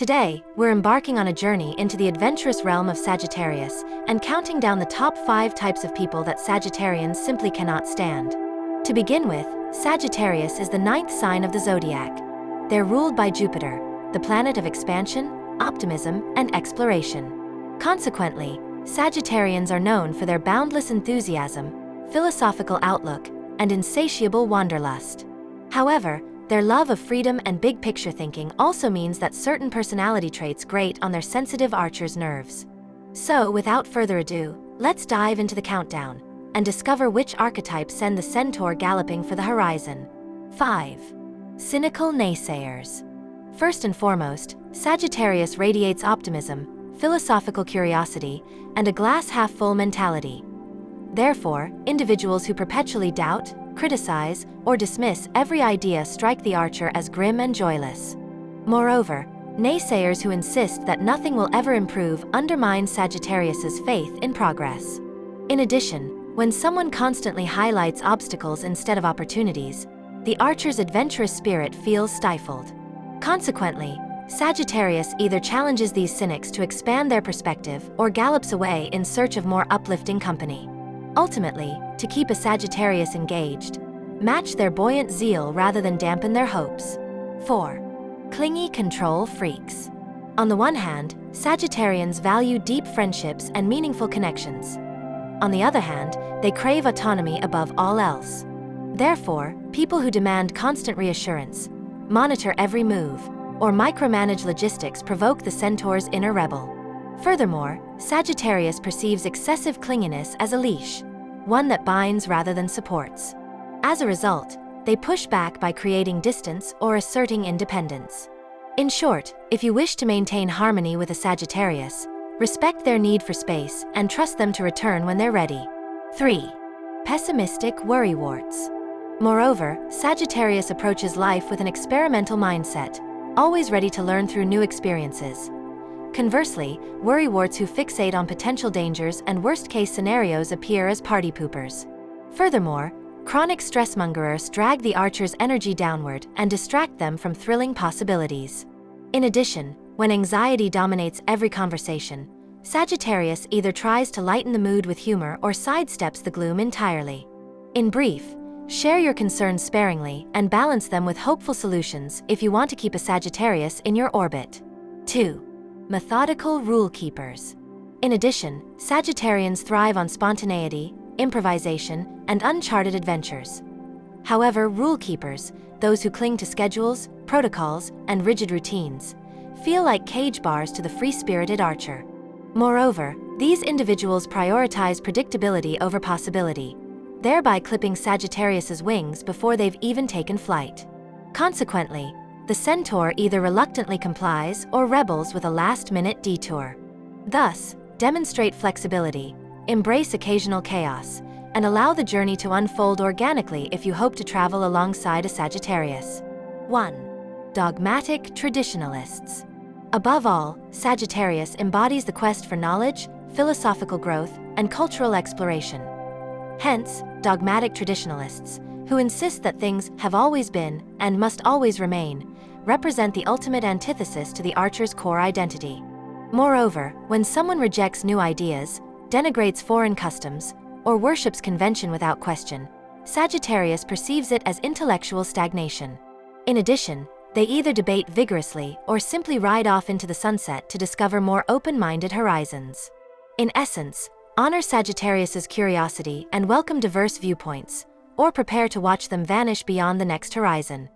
Today, we're embarking on a journey into the adventurous realm of Sagittarius and counting down the top 5 types of people that Sagittarians simply cannot stand. To begin with, Sagittarius is the 9th sign of the Zodiac. They're ruled by Jupiter, the planet of expansion, optimism, and exploration. Consequently, Sagittarians are known for their boundless enthusiasm, philosophical outlook, and insatiable wanderlust. However, their love of freedom and big-picture thinking also means that certain personality traits grate on their sensitive archer's nerves. So, without further ado, let's dive into the countdown and discover which archetypes send the centaur galloping for the horizon. 5. Cynical naysayers. First and foremost, Sagittarius radiates optimism, philosophical curiosity, and a glass-half-full mentality. Therefore, individuals who perpetually doubt, criticize, or dismiss every idea strike the archer as grim and joyless. Moreover, naysayers who insist that nothing will ever improve undermine Sagittarius's faith in progress. In addition, when someone constantly highlights obstacles instead of opportunities, the archer's adventurous spirit feels stifled. Consequently, Sagittarius either challenges these cynics to expand their perspective or gallops away in search of more uplifting company. Ultimately, to keep a Sagittarius engaged, match their buoyant zeal rather than dampen their hopes. 4. Clingy control freaks. On the one hand, Sagittarians value deep friendships and meaningful connections. On the other hand, they crave autonomy above all else. Therefore, people who demand constant reassurance, monitor every move, or micromanage logistics provoke the centaur's inner rebel. Furthermore, Sagittarius perceives excessive clinginess as a leash, one that binds rather than supports. As a result, they push back by creating distance or asserting independence. In short, if you wish to maintain harmony with a Sagittarius, respect their need for space and trust them to return when they're ready. 3. Pessimistic worrywarts. Moreover, Sagittarius approaches life with an experimental mindset, always ready to learn through new experiences. Conversely, worrywarts who fixate on potential dangers and worst-case scenarios appear as party poopers. Furthermore, chronic stressmongers drag the archer's energy downward and distract them from thrilling possibilities. In addition, when anxiety dominates every conversation, Sagittarius either tries to lighten the mood with humor or sidesteps the gloom entirely. In brief, share your concerns sparingly and balance them with hopeful solutions if you want to keep a Sagittarius in your orbit. 2. Methodical rule keepers. In addition, Sagittarians thrive on spontaneity, improvisation, and uncharted adventures. However, rule keepers, those who cling to schedules, protocols, and rigid routines, feel like cage bars to the free-spirited archer. Moreover, these individuals prioritize predictability over possibility, thereby clipping Sagittarius's wings before they've even taken flight. Consequently, the centaur either reluctantly complies or rebels with a last-minute detour. Thus, demonstrate flexibility, embrace occasional chaos, and allow the journey to unfold organically if you hope to travel alongside a Sagittarius. 1. Dogmatic traditionalists. Above all, Sagittarius embodies the quest for knowledge, philosophical growth, and cultural exploration. Hence, dogmatic traditionalists, who insist that things have always been, and must always remain, represent the ultimate antithesis to the archer's core identity. Moreover, when someone rejects new ideas, denigrates foreign customs, or worships convention without question, Sagittarius perceives it as intellectual stagnation. In addition, they either debate vigorously or simply ride off into the sunset to discover more open-minded horizons. In essence, honor Sagittarius's curiosity and welcome diverse viewpoints, or prepare to watch them vanish beyond the next horizon.